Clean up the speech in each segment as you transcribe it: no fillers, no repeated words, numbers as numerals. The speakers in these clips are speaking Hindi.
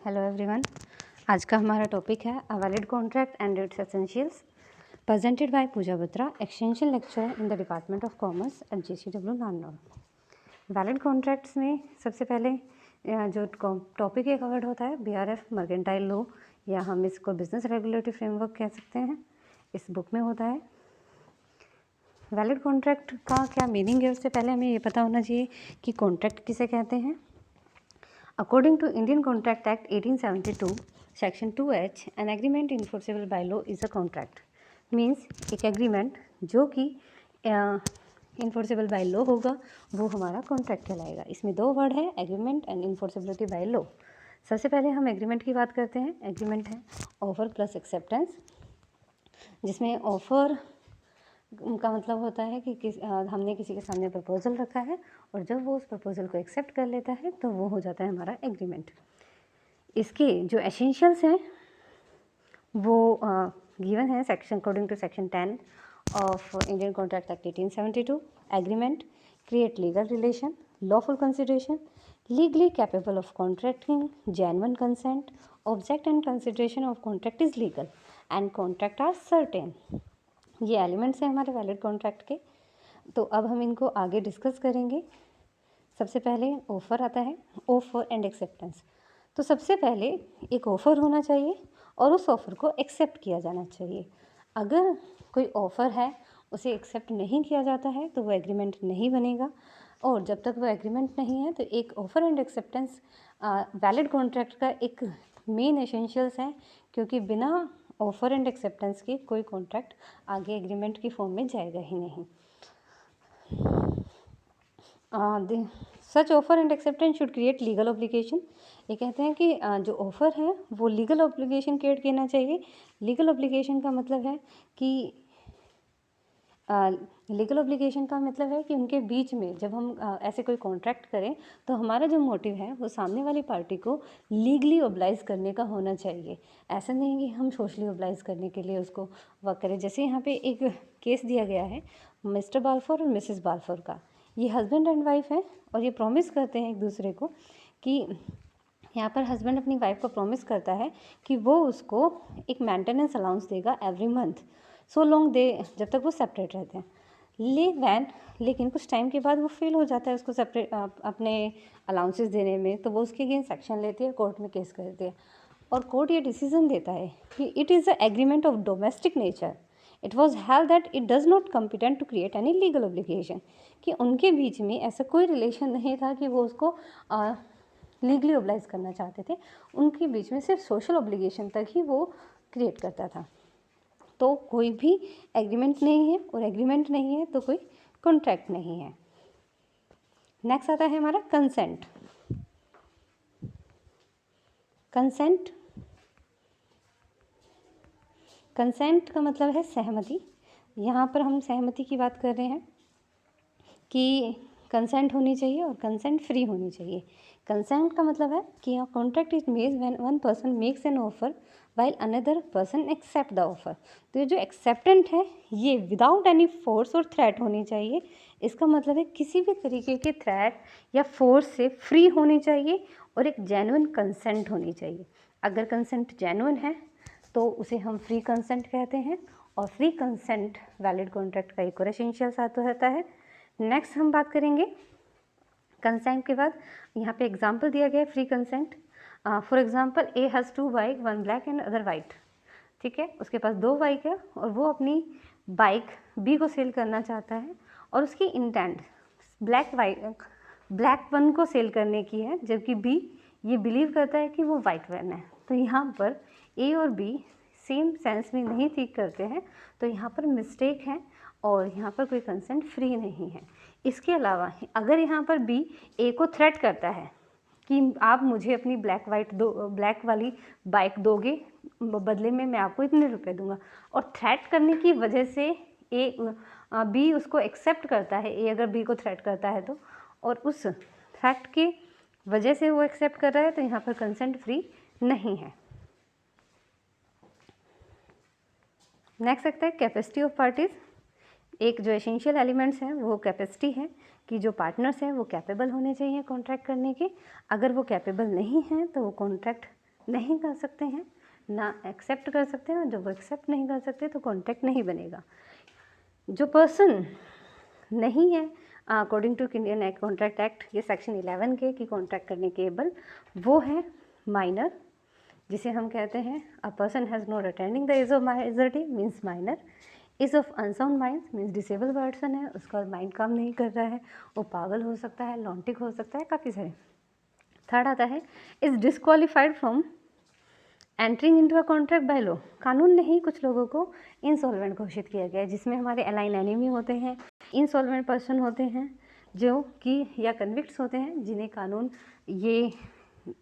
Hello everyone. आज का हमारा टॉपिक है a valid contract and its essentials, presented by Pooja Batra, extension lecturer in the department of commerce at JCW Narnaul. Valid contracts में सबसे पहले जो टॉपिक ये कवर्ड होता है BRF मर्केंटाइल लॉ, या हम इसको बिजनेस रेगुलेटरी फ्रेमवर्क कह सकते हैं, इस बुक में होता है। वैलिड कॉन्ट्रैक्ट का क्या मीनिंग है, उससे पहले हमें ये पता होना चाहिए कि कॉन्ट्रैक्ट किसे कहते हैं। According to Indian Contract Act 1872, Section 2H, an agreement enforceable by law is a contract. Means एक एग्रीमेंट जो कि इन्फोर्सेबल बाय लॉ होगा वो हमारा कॉन्ट्रैक्ट कहलाएगा। इसमें दो वर्ड है, एग्रीमेंट एंड इन्फोर्सेबिलिटी बाय लॉ। सबसे पहले हम एग्रीमेंट की बात करते हैं। एग्रीमेंट है ऑफर प्लस एक्सेप्टेंस, जिसमें ऑफर का मतलब होता है कि हमने किसी के सामने प्रपोजल रखा है और जब वो उस प्रपोजल को एक्सेप्ट कर लेता है तो वो हो जाता है हमारा एग्रीमेंट। इसके जो एसेंशियल्स हैं वो गिवन है section according to section 10 of Indian contract act 1872। Agreement create legal relation, lawful consideration, legally capable of contracting, genuine consent, object and consideration of contract is legal and contract are certain। ये एलिमेंट्स हैं हमारे वैलिड कॉन्ट्रैक्ट के। तो अब हम इनको आगे डिस्कस करेंगे। सबसे पहले ऑफ़र आता है, ऑफ़र एंड एक्सेप्टेंस। तो सबसे पहले एक ऑफ़र होना चाहिए और उस ऑफ़र को एक्सेप्ट किया जाना चाहिए। अगर कोई ऑफ़र है उसे एक्सेप्ट नहीं किया जाता है तो वो एग्रीमेंट नहीं बनेगा, और जब तक वो एग्रीमेंट नहीं है तो एक offer and acceptance valid contract का एक मेन एसेंशियल्स है, क्योंकि बिना ऑफर एंड एक्सेप्टेंस की कोई कॉन्ट्रैक्ट आगे एग्रीमेंट की फॉर्म में जाएगा ही नहीं। Such offer and acceptance should create legal obligation. ये कहते हैं कि जो ऑफ़र है वो लीगल ऑब्लिगेशन क्रिएट करना चाहिए। लीगल ऑब्लिगेशन का मतलब है कि लीगल ऑब्लिगेशन का मतलब है कि उनके बीच में जब हम ऐसे कोई कॉन्ट्रैक्ट करें तो हमारा जो मोटिव है वो सामने वाली पार्टी को लीगली ऑब्लाइज करने का होना चाहिए। ऐसा नहीं कि हम सोशली ऑब्लाइज करने के लिए उसको वर्क करें। जैसे यहाँ पे एक केस दिया गया है मिस्टर बाल्फोर और मिसेस बाल्फोर का। ये हस्बैंड एंड वाइफ है और ये प्रॉमिस करते हैं एक दूसरे को कि यहाँ पर हस्बैंड अपनी वाइफ को प्रॉमिस करता है कि वो उसको एक मेंटेनेंस अलाउंस देगा every month, so long they, जब तक वो सेपरेट रहते हैं। लेकिन कुछ टाइम के बाद वो फेल हो जाता है उसको सेपरेट अपने अलाउंसेस देने में, तो वो उसके अगेंस्ट एक्शन लेती है, कोर्ट में केस करती है और कोर्ट ये डिसीजन देता है कि it is a agreement of domestic nature, it was held that it does not competent to create any legal obligation. कि उनके बीच में ऐसा कोई रिलेशन नहीं था कि वो उसको लीगली ऑब्लाइज करना चाहते थे। उनके बीच में सिर्फ सोशल ऑब्लिगेशन तक ही वो क्रिएट करता था। तो कोई भी एग्रीमेंट नहीं है, और एग्रीमेंट नहीं है तो कोई कॉन्ट्रैक्ट नहीं है। नेक्स्ट आता है हमारा कंसेंट। कंसेंट का मतलब है सहमति। यहाँ पर हम सहमति की बात कर रहे हैं कि कंसेंट होनी चाहिए और कंसेंट फ्री होनी चाहिए। कंसेंट का मतलब है कि contract is made when one person makes an offer while another person accept the offer. तो ये जो एक्सेप्टेंट है ये विदाउट एनी फोर्स और थ्रेट होनी चाहिए। इसका मतलब है किसी भी तरीके के थ्रेट या फोर्स से फ्री होनी चाहिए और एक जेन्युइन कंसेंट होनी चाहिए। अगर कंसेंट जेन्युइन है तो उसे हम फ्री कंसेंट कहते हैं, और फ्री कंसेंट वैलिड कॉन्ट्रैक्ट का एक और एसेंशियल साथ रहता है। नेक्स्ट हम बात करेंगे कंसेंट के बाद। यहाँ पे एग्जांपल दिया गया है free consent. For example A has 2 bike, 1 black and other white. ठीक है, उसके पास 2 बाइक है और वो अपनी बाइक बी को सेल करना चाहता है और उसकी इंटेंट ब्लैक वन को सेल करने की है, जबकि बी ये बिलीव करता है कि वो वाइट वन है। तो यहाँ पर ए और बी सेम सेंस में नहीं थिंक करते हैं, तो यहाँ पर मिस्टेक है और यहाँ पर कोई कंसेंट फ्री नहीं है। इसके अलावा अगर यहाँ पर बी ए को थ्रेट करता है कि आप मुझे अपनी ब्लैक वाली बाइक दोगे, बदले में मैं आपको इतने रुपए दूंगा, और थ्रेट करने की वजह से बी उसको एक्सेप्ट करता है, ए अगर बी को थ्रेट करता है तो, और उस थ्रेट की वजह से वो एक्सेप्ट कर रहा है, तो यहाँ पर कंसेंट फ्री नहीं है। नेक्स्ट आता है कैपेसिटी ऑफ पार्टीज। एक जो एसेंशियल एलिमेंट्स हैं वो कैपेसिटी है कि जो पार्टनर्स हैं वो कैपेबल होने चाहिए कॉन्ट्रैक्ट करने के। अगर वो कैपेबल नहीं हैं तो वो कॉन्ट्रैक्ट नहीं कर सकते हैं, ना एक्सेप्ट कर सकते हैं, और जब वो एक्सेप्ट नहीं कर सकते तो कॉन्ट्रैक्ट नहीं बनेगा। जो पर्सन नहीं है according to Indian contract act, ये सेक्शन 11 के कि कॉन्ट्रैक्ट करने के एबल, वो है माइनर, जिसे हम कहते हैं a person has not attending the age of majority means minor. Age of unsound mind means disable person है, उसका माइंड काम नहीं कर रहा है, वो पागल हो सकता है, लॉन्टिक हो सकता है, काफ़ी सारे। थर्ड आता है is disqualified from entering into a contract by law. कानून ने ही कुछ लोगों को इंसॉल्वेंट घोषित किया गया है, जिसमें हमारे अलाइन एनिमी होते हैं, इंसॉल्वेंट पर्सन होते हैं जो कि या कन्विक्ट्स होते हैं, जिन्हें कानून ये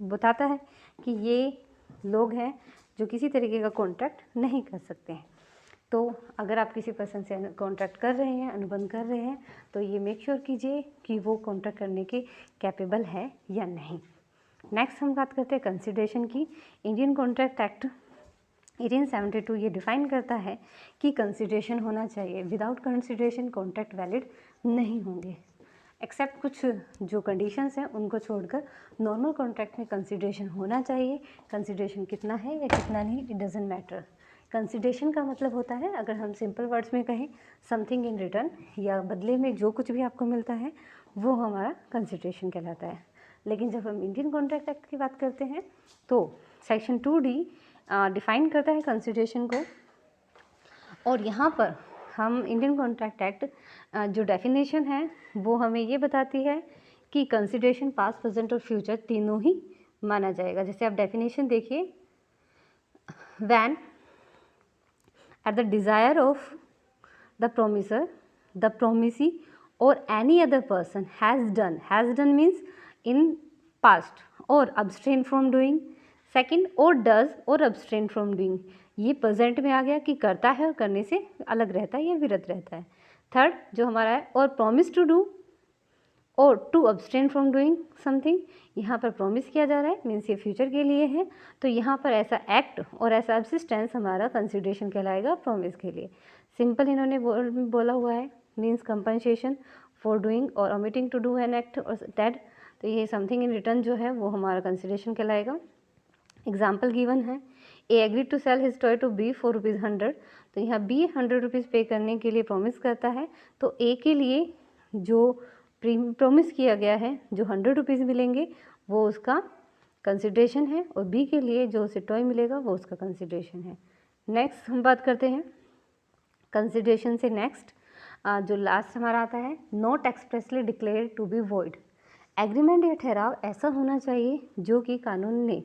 बताता है कि ये लोग हैं जो किसी तरीके का कॉन्ट्रैक्ट नहीं कर सकते हैं। तो अगर आप किसी पर्सन से कॉन्ट्रैक्ट कर रहे हैं, अनुबंध कर रहे हैं, तो ये मेक श्योर कीजिए कि वो कॉन्ट्रैक्ट करने के कैपेबल है या नहीं। नेक्स्ट हम बात करते हैं कंसिडरेशन की। इंडियन कॉन्ट्रैक्ट एक्ट 1872 ये डिफाइन करता है कि कंसिडरेशन होना चाहिए, विदाउट कंसिडरेशन कॉन्ट्रैक्ट वैलिड नहीं होंगे, एक्सेप्ट कुछ जो कंडीशंस हैं उनको छोड़कर नॉर्मल कॉन्ट्रैक्ट में कंसिडरेशन होना चाहिए। कंसिडरेशन कितना है या कितना नहीं, इट डजेंट मैटर। कंसिडरेशन का मतलब होता है, अगर हम सिंपल वर्ड्स में कहें, समथिंग इन रिटर्न, या बदले में जो कुछ भी आपको मिलता है वो हमारा कंसिडरेशन कहलाता है। लेकिन जब हम इंडियन कॉन्ट्रैक्ट एक्ट की बात करते हैं तो सेक्शन 2D डिफाइन करता है कंसिडरेशन को, और यहाँ पर हम इंडियन कॉन्ट्रैक्ट एक्ट जो डेफिनेशन है वो हमें ये बताती है कि कंसिडरेशन पास्ट, प्रेजेंट और फ्यूचर तीनों ही माना जाएगा। जैसे आप डेफिनेशन देखिए, when at the desire of the promisor, the promisee or any other person has done means in past or abstain from doing, second or does or abstain from doing, ये प्रेजेंट में आ गया कि करता है और करने से अलग रहता है या विरत रहता है। थर्ड जो हमारा है, और प्रॉमिस टू डू और to abstain from doing something, यहाँ पर प्रॉमिस किया जा रहा है मीन्स ये फ्यूचर के लिए है, तो यहाँ पर ऐसा एक्ट और ऐसा अब्सिस्टेंस हमारा कंसिडरेशन कहलाएगा प्रॉमिस के लिए। सिंपल इन्होंने बोला हुआ है मीन्स कंपनसेशन फॉर डूइंग और omitting to do an act और दैट, तो ये समथिंग इन रिटर्न जो है वो हमारा कंसिडरेशन कहलाएगा। एग्जाम्पल गिवन है, A agree to sell his toy to be for ₹100, तो यहाँ बी 100 रुपीज़ पे करने के लिए प्रॉमिस करता है, तो ए के लिए जो प्रॉमिस किया गया है जो 100 रुपीज़ मिलेंगे वो उसका कंसिडरेशन है, और बी के लिए जो उसे टॉय मिलेगा वो उसका कंसिडरेशन है। नेक्स्ट हम बात करते हैं कंसिडरेशन से नेक्स्ट जो लास्ट हमारा आता है, not expressly declare to be void. Agreement या ठहराव ऐसा होना चाहिए जो कि कानून ने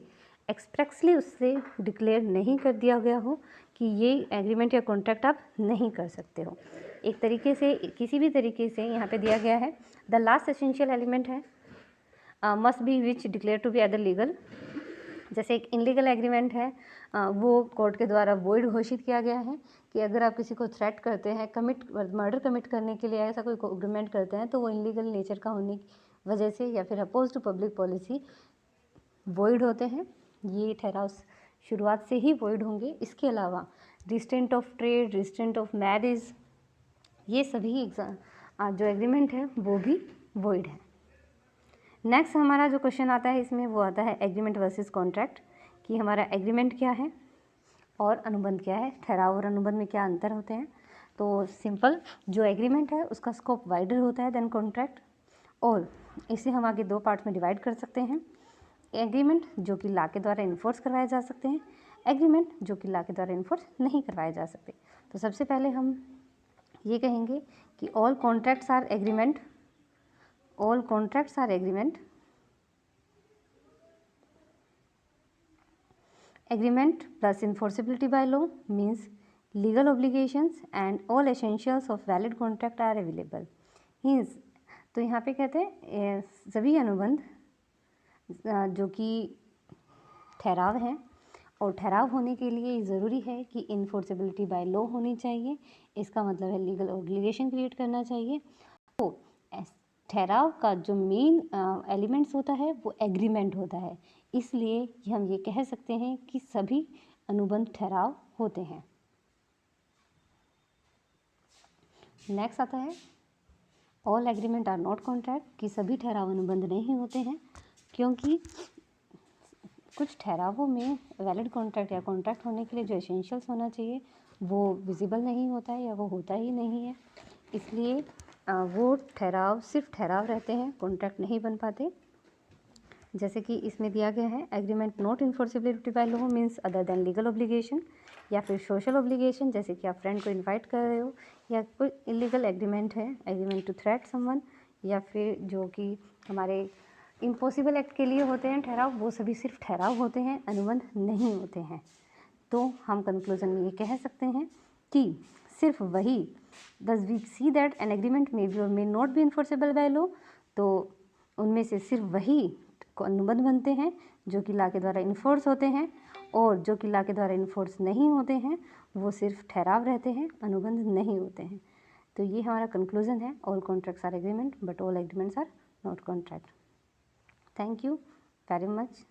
एक्सप्रेसली उससे डिक्लेयर नहीं कर दिया गया हो कि ये एग्रीमेंट या कॉन्ट्रैक्ट आप नहीं कर सकते हो। एक तरीके से किसी भी तरीके से यहाँ पे दिया गया है, द लास्ट एसेंशियल एलिमेंट है must be which declare to be other legal. जैसे एक इनलीगल एग्रीमेंट है वो कोर्ट के द्वारा वॉइड घोषित किया गया है कि अगर आप किसी को थ्रेट करते हैं मर्डर कमिट करने के लिए ऐसा कोई एग्रीमेंट करते हैं तो वो इनलीगल नेचर का होने की वजह से या फिर oppose to public policy void होते हैं। ये ठहराव शुरुआत से ही वॉइड होंगे। इसके अलावा restraint of trade, restraint of marriage, ये सभी जो एग्रीमेंट है वो भी वॉइड है। नेक्स्ट हमारा जो क्वेश्चन आता है इसमें वो आता है एग्रीमेंट वर्सेस कॉन्ट्रैक्ट, कि हमारा एग्रीमेंट क्या है और अनुबंध क्या है, ठहराव और अनुबंध में क्या अंतर होते हैं। तो सिंपल जो एग्रीमेंट है उसका स्कोप वाइडर होता है देन कॉन्ट्रैक्ट, और इसे हम आगे दो पार्ट में डिवाइड कर सकते हैं। एग्रीमेंट जो कि लॉ के द्वारा इन्फोर्स करवाए जा सकते हैं, एग्रीमेंट जो कि लॉ के द्वारा इन्फोर्स नहीं करवाए जा सकते। तो सबसे पहले हम ये कहेंगे कि all contracts are agreement, all contracts are agreement, agreement plus enforceability by law means legal obligations and all essentials of valid contract are available means। तो यहाँ पे कहते हैं सभी अनुबंध जो कि ठहराव हैं और ठहराव होने के लिए ज़रूरी है कि इन्फोर्सेबिलिटी बाय लॉ होनी चाहिए, इसका मतलब है लीगल ऑब्लिगेशन क्रिएट करना चाहिए। तो ठहराव का जो मेन एलिमेंट्स होता है वो एग्रीमेंट होता है, इसलिए हम ये कह सकते हैं कि सभी अनुबंध ठहराव होते हैं। नेक्स्ट आता है all agreement are not contract, कि सभी ठहराव अनुबंध नहीं होते हैं, क्योंकि कुछ ठहरावों में वैलिड कॉन्ट्रैक्ट या कॉन्ट्रैक्ट होने के लिए जो एसेंशियल्स होना चाहिए वो विजिबल नहीं होता है या वो होता ही नहीं है, इसलिए वो ठहराव सिर्फ ठहराव रहते हैं, कॉन्ट्रैक्ट नहीं बन पाते। जैसे कि इसमें दिया गया है agreement not enforceability by law means other than legal obligation, या फिर सोशल ऑब्लिगेशन, जैसे कि आप फ्रेंड को इनवाइट कर रहे हो, या कोई इलीगल एग्रीमेंट है, एग्रीमेंट टू थ्रेट समवन, या फिर जो कि हमारे इम्पॉसिबल एक्ट के लिए होते हैं ठहराव, वो सभी सिर्फ ठहराव होते हैं, अनुबंध नहीं होते हैं। तो हम कंक्लूजन में ये कह सकते हैं कि सिर्फ वही दस we see that an agreement may be or may not be enforceable by law, तो उनमें से सिर्फ वही अनुबंध बनते हैं जो कि लॉ के द्वारा इन्फोर्स होते हैं, और जो कि लॉ के द्वारा इन्फोर्स नहीं होते हैं वो सिर्फ ठहराव रहते हैं, अनुबंध नहीं होते हैं। तो ये हमारा कंक्लूजन है, all contracts are agreement but all agreements are not contract. Thank you very much.